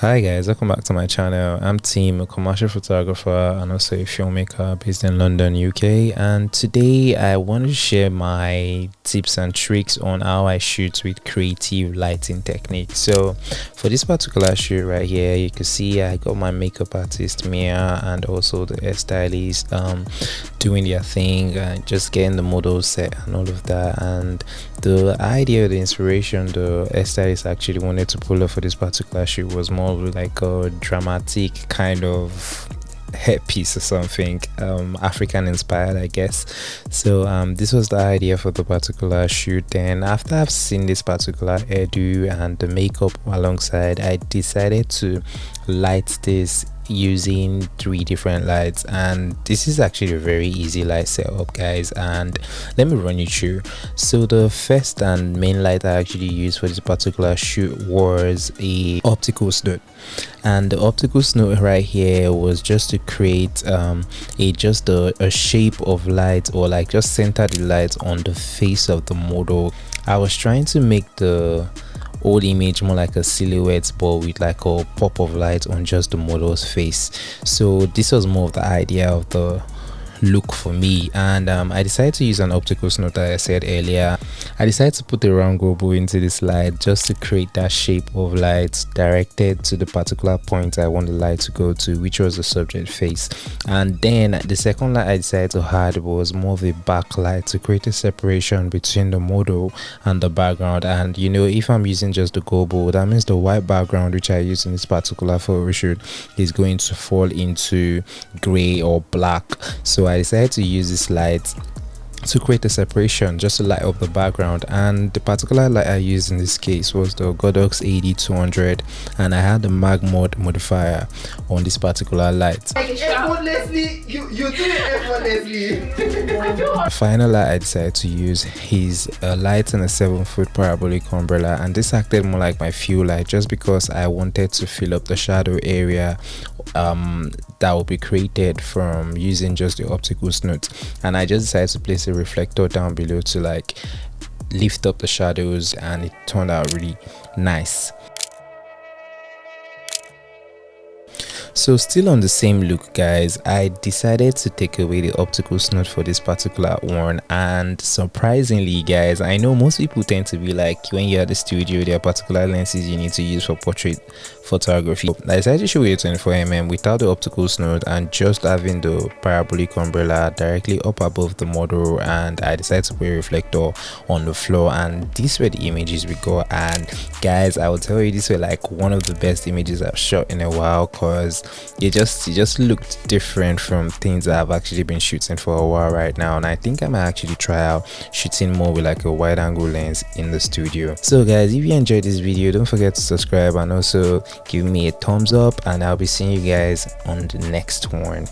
Hi guys, welcome back to my channel. I'm Tim, a commercial photographer and also a filmmaker based in London, UK, and today I want to share my tips and tricks on how I shoot with creative lighting techniques. So for this particular shoot right here, you can see I got my makeup artist Mia and also the hairstylist doing their thing and just getting the model set and all of that. And the idea, the inspiration the hairstylist actually wanted to pull off for this particular shoot was more like a dramatic kind of headpiece or something, African inspired, I guess. So this was the idea for the particular shoot. Then after I've seen this particular hairdo and the makeup alongside, I decided to light this using 3 different lights, and this is actually a very easy light setup, guys, and let me run you through. So the first and main light I actually used for this particular shoot was a optical snoot, and the optical snoot right here was just to create a shape of light, or like just center the light on the face of the model. I was trying to make the old image more like a silhouette, but with like a pop of light on just the model's face. So this was more of the idea of the look for me, and I decided to use an optical snoot that I said earlier. I decided to put a round gobo into this light just to create that shape of light directed to the particular point I want the light to go to, which was the subject face. And then the second light I decided to add was more of a backlight to create a separation between the model and the background. And you know, if I'm using just the gobo, that means the white background which I use in this particular photo shoot is going to fall into gray or black. So I decided to use this light to create a separation, just to light up the background. And the particular light I used in this case was the godox 8200, and I had the magmod modifier on this particular light. Effortlessly, you do it effortlessly. The final light I decided to use is a light in a 7-foot parabolic umbrella, and this acted more like my fuel light just because I wanted to fill up the shadow area that will be created from using just the optical snoot. And I just decided to place a reflector down below to like lift up the shadows, and it turned out really nice. So still on the same look, guys, I decided to take away the optical snoot for this particular one. And surprisingly, guys, I know most people tend to be like, when you're at the studio, there are particular lenses you need to use for portrait photography. I decided to show you a 24mm without the optical snoot and just having the parabolic umbrella directly up above the model, and I decided to put a reflector on the floor, and these were the images we got. And guys, I will tell you, these were like one of the best images I've shot in a while, because it just looked different from things that I've actually been shooting for a while right now. And I think I might actually try out shooting more with like a wide angle lens in the studio. So guys, if you enjoyed this video, don't forget to subscribe and also give me a thumbs up, and I'll be seeing you guys on the next one.